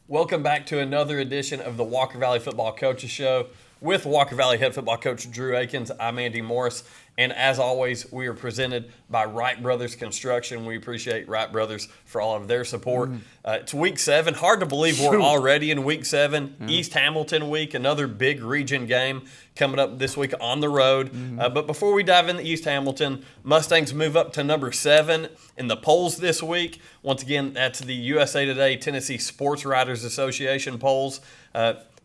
Welcome back to another edition of the Walker Valley Football Coaches Show with Walker Valley head football coach Drew Akins. I'm Andy Morris, and as always, we are presented by Wright Brothers Construction. We appreciate Wright Brothers for all of their support. It's week 7. Hard to believe we're already in week 7. East Hamilton week, another big region game coming up this week on the road. But before we dive into East Hamilton, Mustangs move up to number 7 in the polls this week. Once again, that's the USA Today Tennessee Sports Writers Association polls.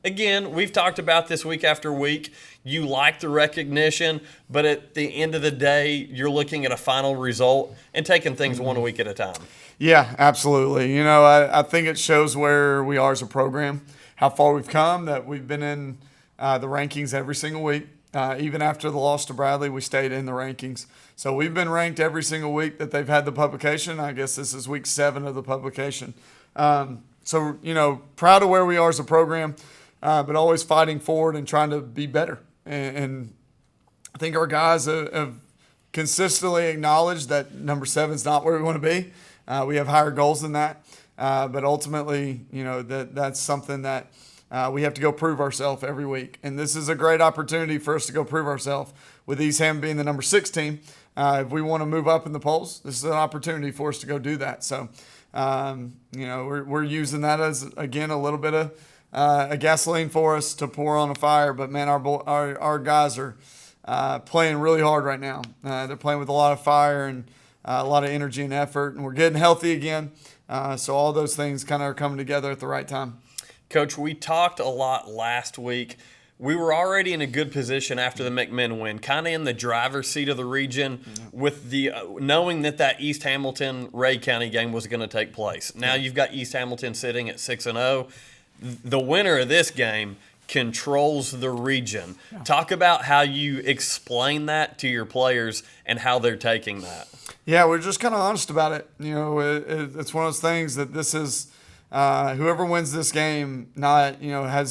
Again, we've talked about this week after week. You like the recognition, but at the end of the day, you're looking at a final result and taking things one week at a time. Yeah, absolutely. You know, I think it shows where we are as a program, how far we've come, that we've been in the rankings every single week. Even after the loss to Bradley, we stayed in the rankings. So we've been ranked every single week that they've had the publication. I guess this is week 7 of the publication. So, you know, proud of where we are as a program. But always fighting forward and trying to be better. And I think our guys have consistently acknowledged that number 7 is not where we want to be. We have higher goals than that. But ultimately, you know, that's something that we have to go prove ourselves every week. And this is a great opportunity for us to go prove ourselves with East Ham being the number 6 team. If we want to move up in the polls, this is an opportunity for us to go do that. So, you know, we're using that as, again, a little bit of a gasoline for us to pour on a fire. But, man, our guys are playing really hard right now. They're playing with a lot of fire and a lot of energy and effort, and we're getting healthy again. So all those things kind of are coming together at the right time. Coach, we talked a lot last week. We were already in a good position after the McMinn win, kind of in the driver's seat of the region with the knowing that East Hamilton-Ray County game was going to take place. Now you've got East Hamilton sitting at 6-0. The winner of this game controls the region. Yeah. Talk about how you explain that to your players and how they're taking that. Yeah, we're just kind of honest about it. You know, it's one of those things that this is whoever wins this game, not, you know,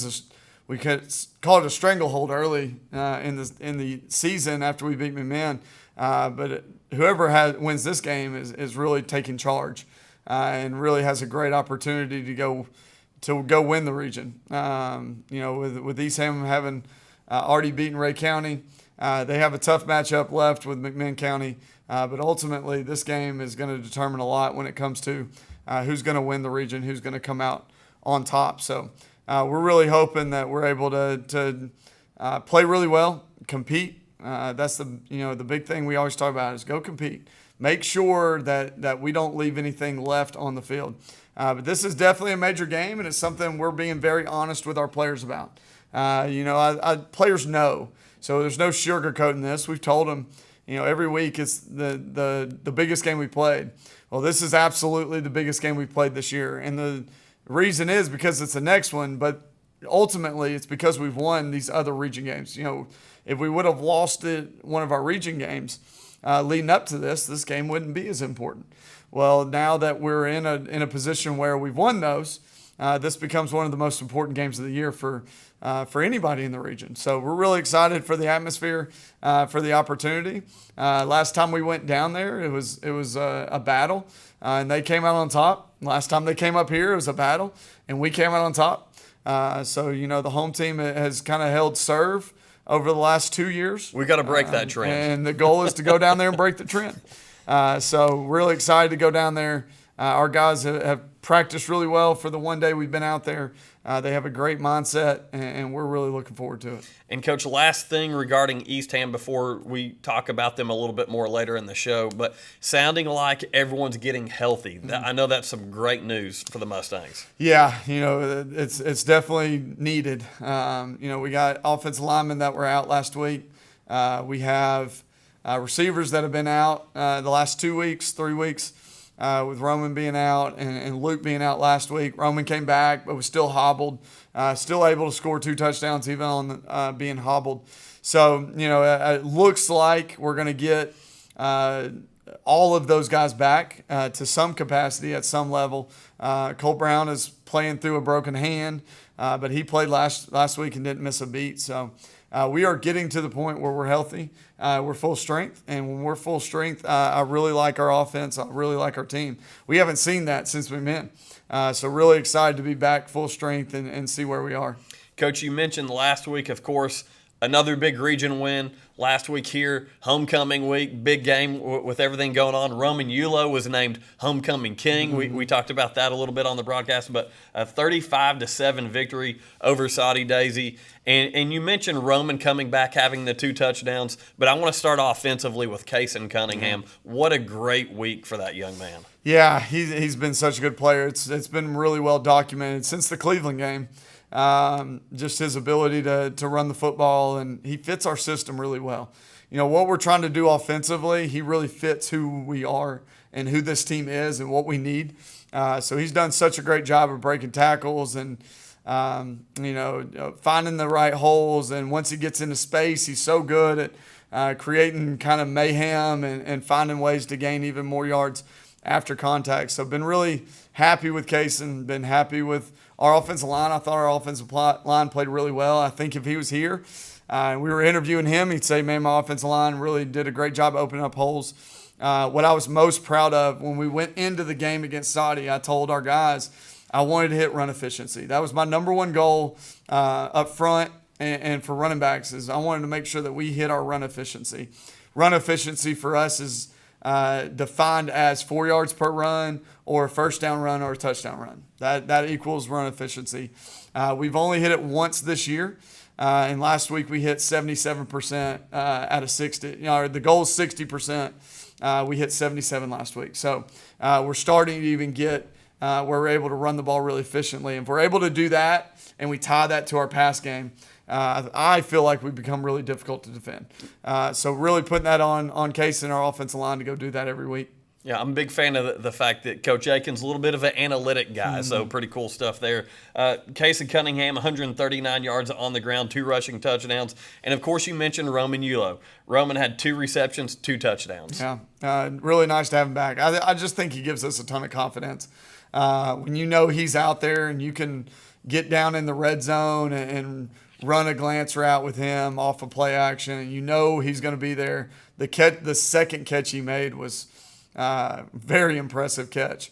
we could call it a stranglehold early in the season after we beat McMinn. But whoever wins this game is really taking charge and really has a great opportunity to go win the region. You know, with East Ham having already beaten Ray County, they have a tough matchup left with McMinn County. But ultimately, this game is going to determine a lot when it comes to who's going to win the region, who's going to come out on top. So we're really hoping that we're able to play really well, compete. That's the big thing we always talk about is go compete. Make sure that we don't leave anything left on the field. But this is definitely a major game, and it's something we're being very honest with our players about. You know, players know, so there's no sugarcoating this. We've told them, you know, every week it's the biggest game we played. Well, this is absolutely the biggest game we've played this year, and the reason is because it's the next one, but ultimately it's because we've won these other region games. You know, if we would have lost one of our region games leading up to this game wouldn't be as important. Well, now that we're in a position where we've won those, this becomes one of the most important games of the year for anybody in the region. So we're really excited for the atmosphere, for the opportunity. Last time we went down there, it was a battle, and they came out on top. Last time they came up here, it was a battle, and we came out on top. So, you know, the home team has kind of held serve over the last 2 years. We got to break that trend. And the goal is to go down there and break the trend. So really excited to go down there. Our guys have practiced really well for the one day we've been out there. They have a great mindset, and we're really looking forward to it. And, Coach, last thing regarding East Ham before we talk about them a little bit more later in the show, but sounding like everyone's getting healthy. I know that's some great news for the Mustangs. Yeah, you know, it's definitely needed. You know, we got offensive linemen that were out last week. We have receivers that have been out the last 2 weeks, 3 weeks. With Roman being out and Luke being out last week. Roman came back but was still hobbled, still able to score 2 touchdowns even on being hobbled. So, you know, it looks like we're going to get all of those guys back to some capacity at some level. Cole Brown is playing through a broken hand, but he played last week and didn't miss a beat. So we are getting to the point where we're healthy. We're full strength, and when we're full strength, I really like our offense. I really like our team. We haven't seen that since we've been. So really excited to be back full strength and see where we are. Coach, you mentioned last week, of course, another big region win. Last week here, homecoming week, big game with everything going on. Roman Yulo was named homecoming king. We talked about that a little bit on the broadcast, but a 35-7 victory over Soddy Daisey. And you mentioned Roman coming back, having the 2 touchdowns, but I want to start offensively with Kason Cunningham. What a great week for that young man. Yeah, he's been such a good player. It's been really well documented since the Cleveland game. Just his ability to run the football, and he fits our system really well. What we're trying to do offensively, he really fits who we are and who this team is and what we need. So he's done such a great job of breaking tackles and finding the right holes. And once he gets into space, he's so good at creating kind of mayhem and finding ways to gain even more yards after contact. So been really happy with Kason, been happy with our offensive line. I thought our offensive line played really well. I think if he was here and we were interviewing him, he'd say, man, my offensive line really did a great job opening up holes. What I was most proud of when we went into the game against Soddy, I told our guys I wanted to hit run efficiency. That was my number one goal up front and for running backs is I wanted to make sure that we hit our run efficiency. Run efficiency for us is defined as 4 yards per run or a first down run or a touchdown run. That equals run efficiency. We've only hit it once this year. And last week we hit 77% out of 60. The goal is 60%. We hit 77 last week. So we're starting to even get where we're able to run the ball really efficiently. And if we're able to do that and we tie that to our pass game, I feel like we've become really difficult to defend. So really putting that on Case and our offensive line to go do that every week. Yeah, I'm a big fan of the fact that Coach Akins is a little bit of an analytic guy, so pretty cool stuff there. Case and Cunningham, 139 yards on the ground, 2 rushing touchdowns. And, of course, you mentioned Roman Yulo. Roman had 2 receptions, 2 touchdowns. Yeah, really nice to have him back. I just think he gives us a ton of confidence. When you know he's out there and you can get down in the red zone and run a glance route with him off of play action, and you know he's going to be there. The second catch he made was very impressive catch.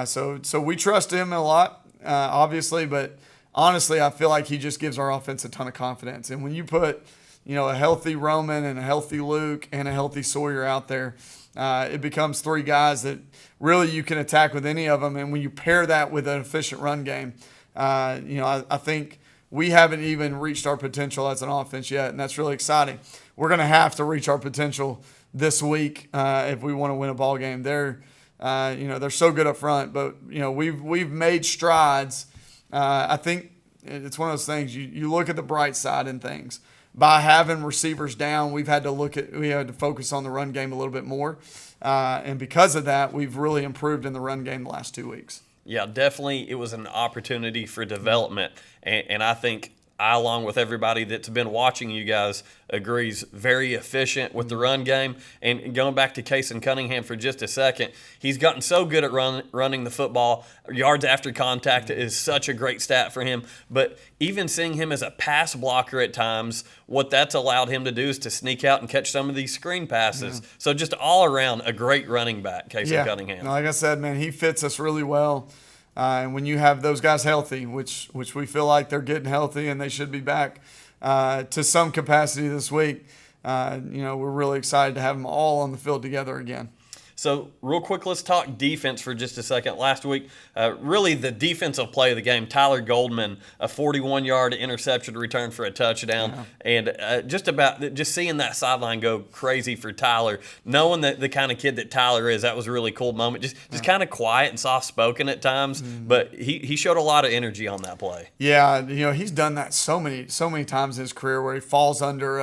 So we trust him a lot, obviously, but honestly, I feel like he just gives our offense a ton of confidence. And when you put, a healthy Roman and a healthy Luke and a healthy Sawyer out there, it becomes 3 guys that really you can attack with any of them. And when you pair that with an efficient run game, I think we haven't even reached our potential as an offense yet, and that's really exciting. We're going to have to reach our potential this week if we want to win a ball game. They're so good up front, but we've made strides. I think it's one of those things you look at the bright side in things. By having receivers down, we had to focus on the run game a little bit more, and because of that, we've really improved in the run game the last 2 weeks. Yeah, definitely it was an opportunity for development, and I think I, along with everybody that's been watching you guys, agrees very efficient with the run game. And going back to Case and Cunningham for just a second, he's gotten so good at running the football. Yards after contact is such a great stat for him. But even seeing him as a pass blocker at times, what that's allowed him to do is to sneak out and catch some of these screen passes. Yeah. So just all around a great running back, Case and Cunningham. Like I said, man, he fits us really well. And when you have those guys healthy, which we feel like they're getting healthy and they should be back to some capacity this week, we're really excited to have them all on the field together again. So real quick, let's talk defense for just a second. Last week, really the defensive play of the game, Tyler Goldman, a 41-yard interception return for a touchdown. Yeah. And just seeing that sideline go crazy for Tyler, knowing that the kind of kid that Tyler is, that was a really cool moment. Just kind of quiet and soft-spoken at times, but he showed a lot of energy on that play. Yeah, he's done that so many times in his career where he falls under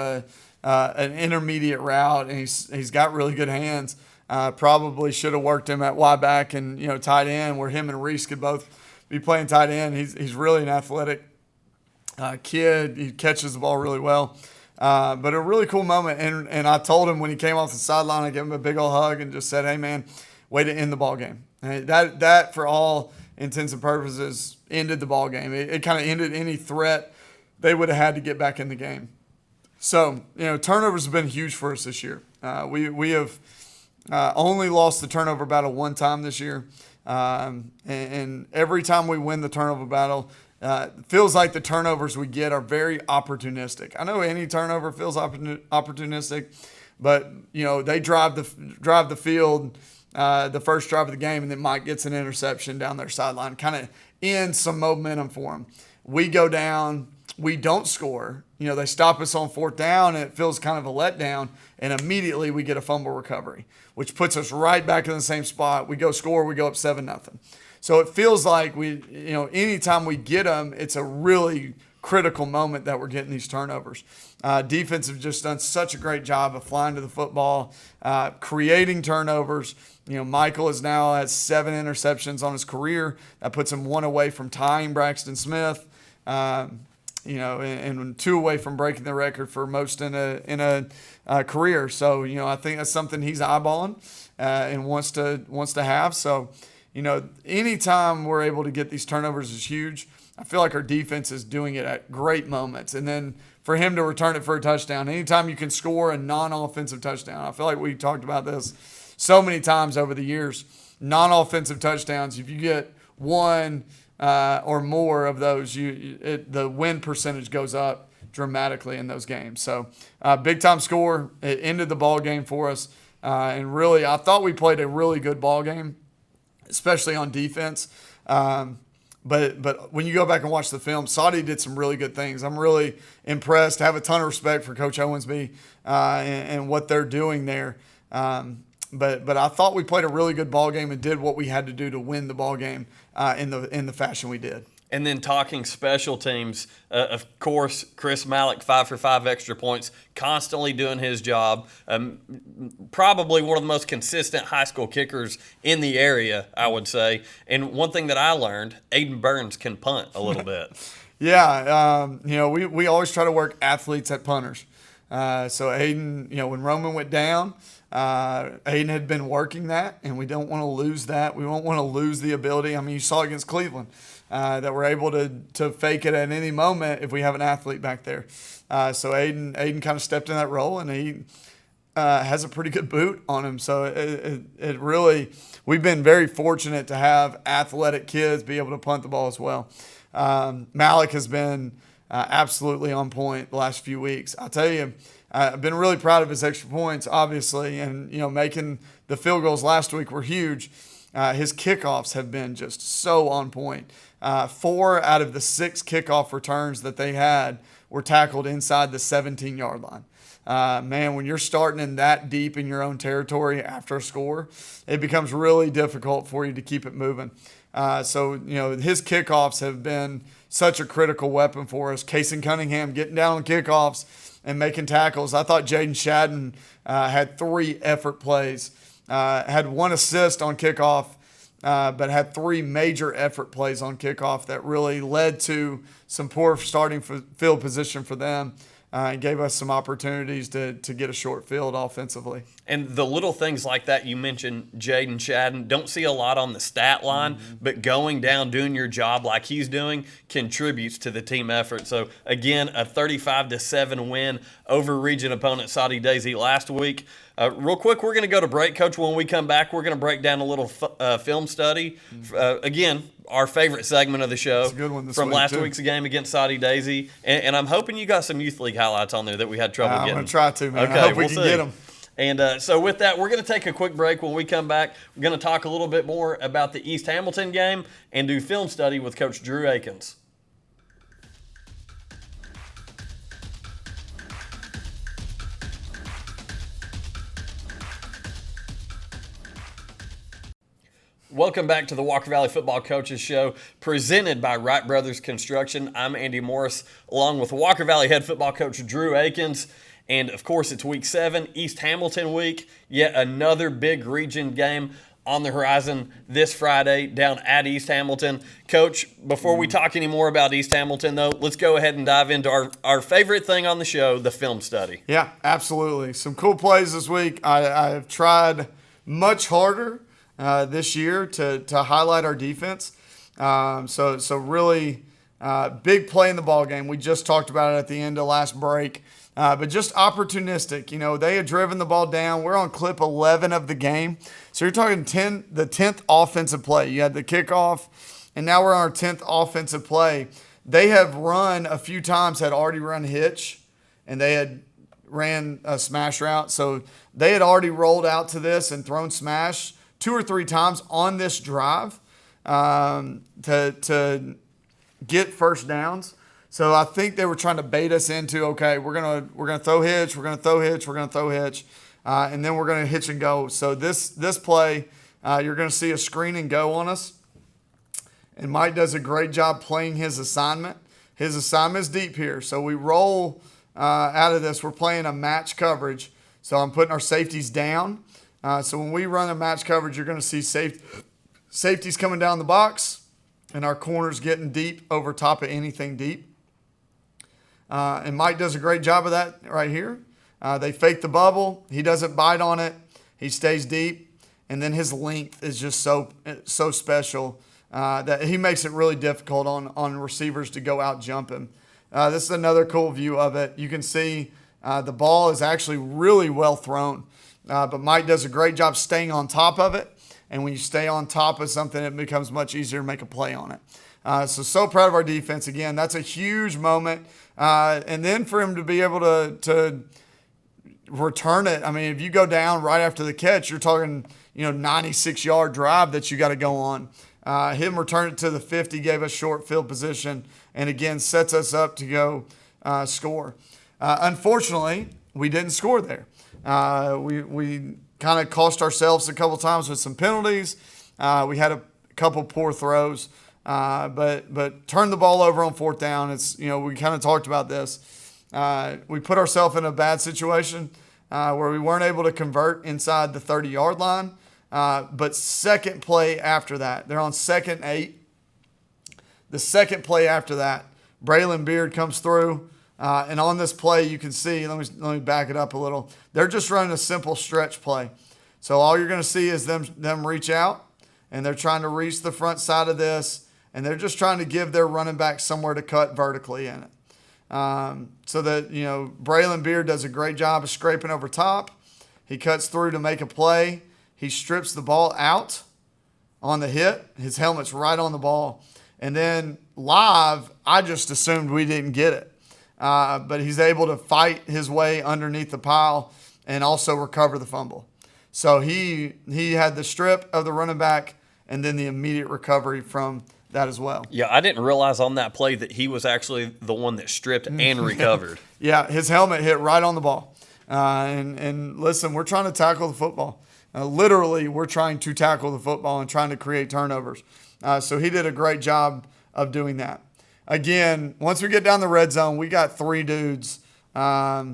an intermediate route, and he's got really good hands. Probably should have worked him at wide back and tight end, where him and Reese could both be playing tight end. He's really an athletic kid. He catches the ball really well. But a really cool moment. And I told him when he came off the sideline, I gave him a big old hug and just said, "Hey man, way to end the ball game." And that for all intents and purposes ended the ball game. It kind of ended any threat they would have had to get back in the game. So, turnovers have been huge for us this year. We have only lost the turnover battle one time this year. And every time we win the turnover battle, it feels like the turnovers we get are very opportunistic. I know any turnover feels opportunistic, but they drive the field the first drive of the game, and then Mike gets an interception down their sideline, kind of ends some momentum for them. We go down, we don't score. They stop us on fourth down, and it feels kind of a letdown, and immediately we get a fumble recovery, which puts us right back in the same spot. We go score, we go up 7-0. So it feels like anytime we get them, it's a really critical moment that we're getting these turnovers. Defense have just done such a great job of flying to the football, creating turnovers. Michael is now at 7 interceptions on his career. That puts him 1 away from tying Braxton Smith, and 2 away from breaking the record for most in a career. So I think that's something he's eyeballing and wants to have. So anytime we're able to get these turnovers is huge. I feel like our defense is doing it at great moments. And then for him to return it for a touchdown, anytime you can score a non-offensive touchdown, I feel like we talked about this so many times over the years, non-offensive touchdowns, if you get one or more of those, the win percentage goes up dramatically in those games. So big-time score. It ended the ball game for us. And really, I thought we played a really good ball game, especially on defense. But when you go back and watch the film, Soddy did some really good things. I'm really impressed. I have a ton of respect for Coach Owensby and what they're doing there. But I thought we played a really good ball game and did what we had to do to win the ball game in the fashion we did. And then talking special teams, of course, Chris Malik, 5 for 5 extra points, constantly doing his job. Probably one of the most consistent high school kickers in the area, I would say. And one thing that I learned, Aiden Burns can punt a little bit. Yeah, we always try to work athletes at punters. So Aiden, when Roman went down, Aiden had been working that, and we don't want to lose that. We won't want to lose the ability. I mean, you saw against Cleveland that we're able to fake it at any moment if we have an athlete back there. So Aiden kind of stepped in that role, and he has a pretty good boot on him. So it really, we've been very fortunate to have athletic kids be able to punt the ball as well. Malik has been absolutely on point the last few weeks. I'll tell you, I've been really proud of his extra points, obviously, and making the field goals last week were huge. His kickoffs have been just so on point. 4 out of the 6 kickoff returns that they had were tackled inside the 17-yard line. Man, when you're starting in that deep in your own territory after a score, it becomes really difficult for you to keep it moving. So his kickoffs have been such a critical weapon for us. Casey Cunningham getting down on kickoffs and making tackles. I thought Jaden Shadden had 3 effort plays, had 1 assist on kickoff, but had 3 major effort plays on kickoff that really led to some poor starting field position for them. And gave us some opportunities to get a short field offensively. And the little things like that, you mentioned Jaden Shadden, don't see a lot on the stat line, but going down, doing your job like he's doing, contributes to the team effort. So, again, a 35-7 win over region opponent Soddy Daisey last week. Real quick, we're going to go to break, Coach. When we come back, we're going to break down a little film study. Again, our favorite segment of the show from last week's game against Soddy Daisey. And I'm hoping you got some Youth League highlights on there that we had trouble getting. I'm going to try to, man. Okay, I hope we can get them. And so with that, we're going to take a quick break. When we come back, we're going to talk a little bit more about the East Hamilton game and do film study with Coach Drew Akins. Welcome back to the Walker Valley Football Coaches Show, presented by Wright Brothers Construction. I'm Andy Morris, along with Walker Valley head football coach Drew Akins. And, of course, it's Week 7, East Hamilton week. Yet another big region game on the horizon this Friday down at East Hamilton. Coach, before we talk any more about East Hamilton, though, let's go ahead and dive into our favorite thing on the show, the film study. Yeah, absolutely. Some cool plays this week. I've tried much harder this year to highlight our defense. So really big play in the ball game. We just talked about it at the end of last break. But just opportunistic. You know, they had driven the ball down. We're on clip 11 of the game. So you're talking the 10th offensive play. You had the kickoff, and now we're on our 10th offensive play. They have run a few times, had already run hitch, and they had ran a smash route. So they had already rolled out to this and thrown smash 2 or 3 times on this drive to get first downs. So I think they were trying to bait us into, okay, we're gonna throw hitch, we're gonna throw hitch, we're gonna throw hitch, and then we're gonna hitch and go. So this play, you're gonna see a screen and go on us, and Mike does a great job playing his assignment. His assignment is deep here, so we roll out of this. We're playing a match coverage, so I'm putting our safeties down. So when we run a match coverage, you're gonna see safeties coming down the box, and our corners getting deep over top of anything deep. And Mike does a great job of that right here. They fake the bubble. He doesn't bite on it. He stays deep. And then his length is just so special that he makes it really difficult on receivers to go out jump him. This is another cool view of it. You can see the ball is actually really well thrown. But Mike does a great job staying on top of it. And when you stay on top of something, it becomes much easier to make a play on it. So proud of our defense. Again, that's a huge moment. And then for him to be able to return it, I mean, if you go down right after the catch, you're talking, 96-yard drive that you got to go on. Him return it to the 50 gave us short field position and, again, sets us up to go score. Unfortunately, we didn't score there. We kind of cost ourselves a couple times with some penalties. We had a couple poor throws. But turn the ball over on 4th down. It's, we kind of talked about this. We put ourselves in a bad situation where we weren't able to convert inside the 30-yard line. But second play after that, they're on 2nd and 8. The second play after that, Braylon Beard comes through. And on this play, you can see, let me back it up a little. They're just running a simple stretch play. So all you're going to see is them reach out, and they're trying to reach the front side of this. And they're just trying to give their running back somewhere to cut vertically in it. So that, Braylon Beard does a great job of scraping over top. He cuts through to make a play. He strips the ball out on the hit. His helmet's right on the ball. And then live, I just assumed we didn't get it. But he's able to fight his way underneath the pile and also recover the fumble. So he had the strip of the running back and then the immediate recovery from that as well. Yeah, I didn't realize on that play that he was actually the one that stripped and recovered. Yeah, his helmet hit right on the ball. And listen, we're trying to tackle the football. Literally, we're trying to tackle the football and trying to create turnovers. So he did a great job of doing that. Again, once we get down the red zone, we got 3 dudes, that are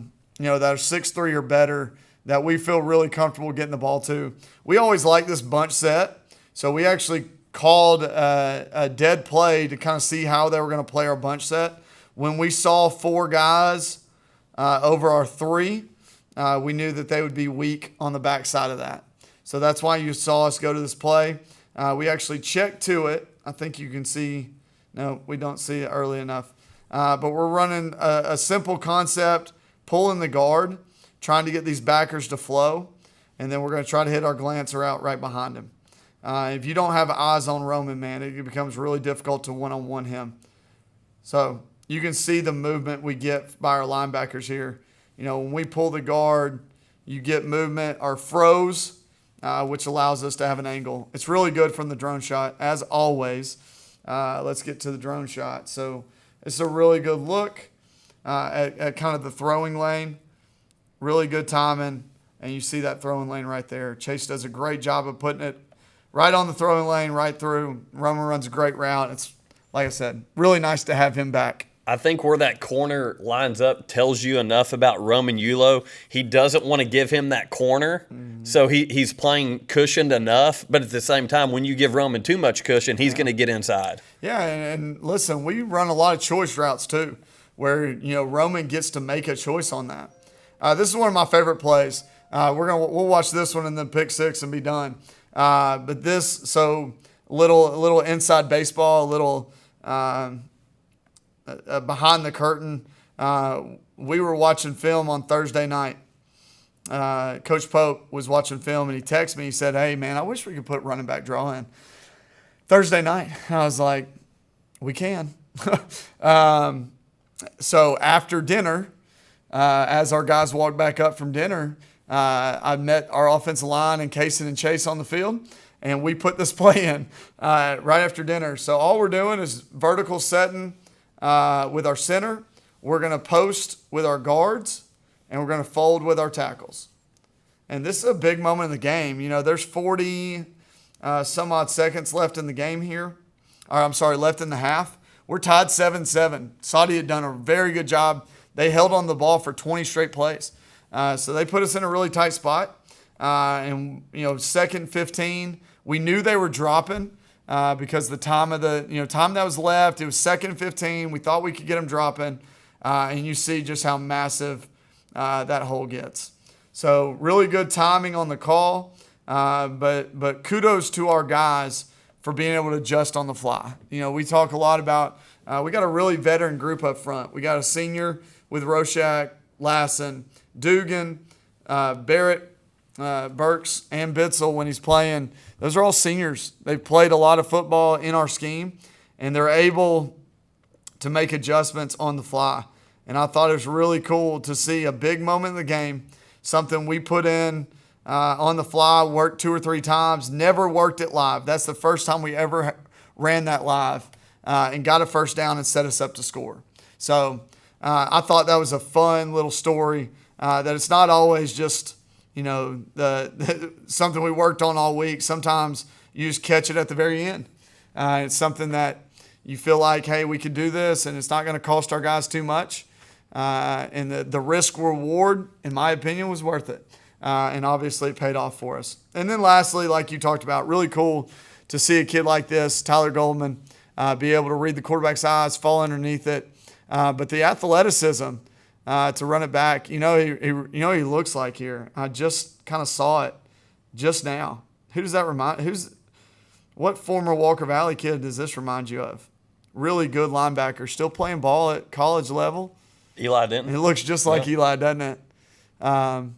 6'3" or better that we feel really comfortable getting the ball to. We always like this bunch set, so we actually called a dead play to kind of see how they were going to play our bunch set. When we saw 4 guys over our 3, we knew that they would be weak on the backside of that. So that's why you saw us go to this play. We actually checked to it. I think you can see. No, we don't see it early enough. But we're running a simple concept, pulling the guard, trying to get these backers to flow, and then we're going to try to hit our glancer out right behind him. If you don't have eyes on Roman, man, it becomes really difficult to one-on-one him. So you can see the movement we get by our linebackers here. When we pull the guard, you get movement or froze, which allows us to have an angle. It's really good from the drone shot, as always. Let's get to the drone shot. So it's a really good look at kind of the throwing lane. Really good timing, and you see that throwing lane right there. Chase does a great job of putting it right on the throwing lane, right through. Roman runs a great route. It's, like I said, really nice to have him back. I think where that corner lines up tells you enough about Roman Yulo. He doesn't want to give him that corner, so he's playing cushioned enough. But at the same time, when you give Roman too much cushion, he's going to get inside. Yeah, and listen, we run a lot of choice routes too, where Roman gets to make a choice on that. This is one of my favorite plays. We'll watch this one and then pick 6 and be done. But this, so little inside baseball, a little behind the curtain. we were watching film on Thursday night. Coach Pope was watching film, and he texted me. He said, "Hey, man, I wish we could put running back draw in Thursday night." I was like, "We can." So after dinner, as our guys walked back up from dinner, I met our offensive line and Casey and Chase on the field, and we put this play in right after dinner. So all we're doing is vertical setting with our center. We're going to post with our guards, and we're going to fold with our tackles. And this is a big moment in the game. You know, there's 40 some odd seconds left in the game here. Or I'm sorry, left in the half. We're tied 7-7. Soddy had done a very good job. They held on the ball for 20 straight plays. So they put us in a really tight spot. And, you know, second 15, we knew they were dropping because the time of the, you know, time that was left, it was second 15. We thought we could get them dropping. And you see just how massive that hole gets. So really good timing on the call. But kudos to our guys for being able to adjust on the fly. You know, we talk a lot about, we got a really veteran group up front. We got a senior with Roshak, Lassen, Dugan, Barrett, Burks, and Bitzel when he's playing. Those are all seniors. They've played a lot of football in our scheme, and they're able to make adjustments on the fly. And I thought it was really cool to see a big moment in the game, something we put in on the fly, worked 2 or 3 times, never worked it live. That's the first time we ever ran that live and got a first down and set us up to score. So I thought that was a fun little story, that it's not always just, you know, something we worked on all week. Sometimes you just catch it at the very end. It's something that you feel like, hey, we could do this, and it's not going to cost our guys too much. And the risk reward, in my opinion, was worth it. And obviously it paid off for us. And then lastly, like you talked about, really cool to see a kid like this, Tyler Goldman, be able to read the quarterback's eyes, fall underneath it. But the athleticism to run it back, he looks like here. I just kind of saw it just now. Who does that remind? What former Walker Valley kid does this remind you of? Really good linebacker, still playing ball at college level. Eli Denton. It looks just like Eli, doesn't it? And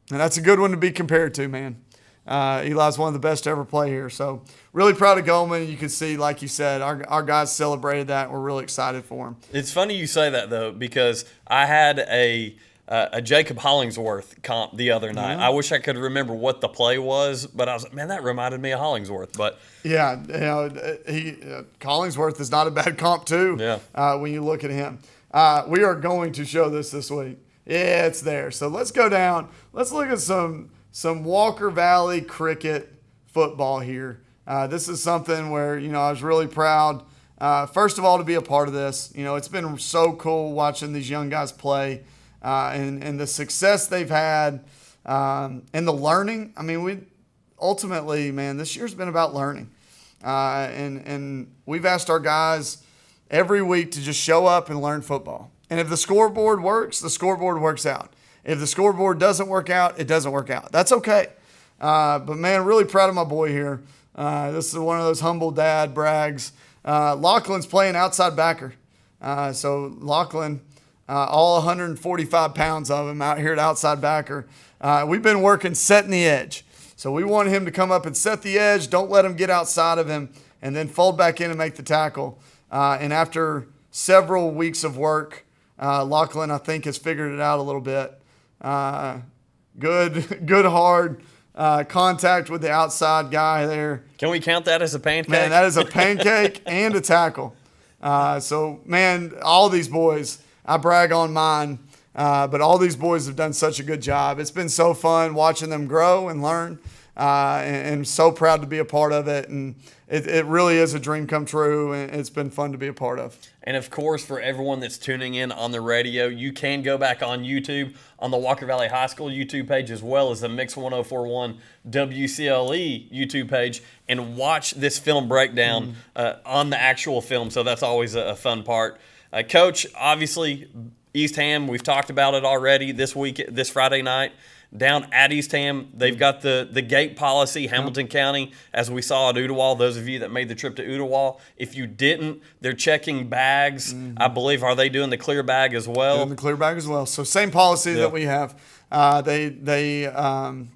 that's a good one to be compared to, man. Eli's one of the best to ever play here. So really proud of Goldman. You can see, like you said, our guys celebrated that. We're really excited for him. It's funny you say that, though, because I had a Jacob Hollingsworth comp the other night. I wish I could remember what the play was, but I was like, man, that reminded me of Hollingsworth. But yeah, Hollingsworth is not a bad comp, too, when you look at him. We are going to show this week. Yeah, it's there. So let's go down. Let's look at some Walker Valley cricket football here. This is something where, I was really proud, first of all, to be a part of this. It's been so cool watching these young guys play and the success they've had and the learning. I mean, ultimately, man, this year's been about learning. And we've asked our guys every week to just show up and learn football. And if the scoreboard works, the scoreboard works out. If the scoreboard doesn't work out, it doesn't work out. That's okay. But, man, really proud of my boy here. This is one of those humble dad brags. Lachlan's playing outside backer. So Lachlan, all 145 pounds of him out here at outside backer. We've been working setting the edge. So we want him to come up and set the edge. Don't let him get outside of him, and then fold back in and make the tackle. And after several weeks of work, Lachlan, I think, has figured it out a little bit. Good hard contact with the outside guy there. Can we count that as a pancake? Man, that is a pancake and a tackle. So, man, all these boys, I brag on mine, but all these boys have done such a good job. It's been so fun watching them grow and learn, and so proud to be a part of it. And it really is a dream come true, and it's been fun to be a part of. And, of course, for everyone that's tuning in on the radio, you can go back on YouTube on the Walker Valley High School YouTube page as well as the Mix 1041 WCLE YouTube page and watch this film breakdown on the actual film. So that's always a fun part. Coach, obviously, East Ham, we've talked about it already this week, this Friday night. down at Eastham. They've got the gate policy, Hamilton County, as we saw at Ooltewah. Those of you that made the trip to Ooltewah, if you didn't, they're checking bags. I believe, are they doing the clear bag as well? Doing the clear bag as well. So same policy that we have. They are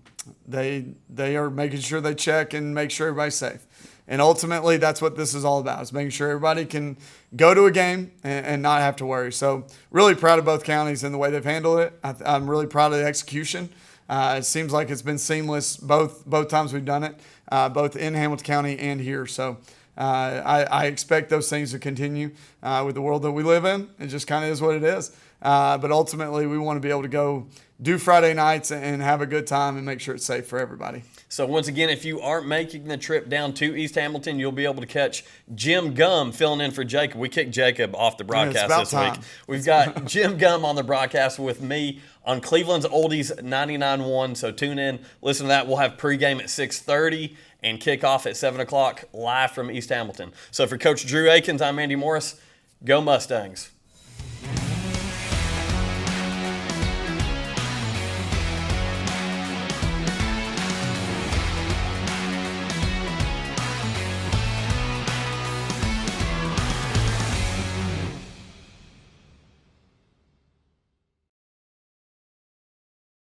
making sure they check and make sure everybody's safe. And ultimately, that's what this is all about, is making sure everybody can go to a game and not have to worry. So really proud of both counties and the way they've handled it. I'm really proud of the execution. It seems like it's been seamless both times we've done it, both in Hamilton County and here. So I expect those things to continue with the world that we live in. It just kind of is what it is. But ultimately, we want to be able to go do Friday nights and have a good time and make sure it's safe for everybody. So once again, if you aren't making the trip down to East Hamilton, you'll be able to catch Jim Gum filling in for Jacob. We kicked Jacob off the broadcast this week. We've got Jim Gum on the broadcast with me on Cleveland's Oldies 99.1. So tune in, listen to that. We'll have pregame at 6:30 and kickoff at 7 o'clock live from East Hamilton. So for Coach Drew Akins, I'm Andy Morris. Go Mustangs.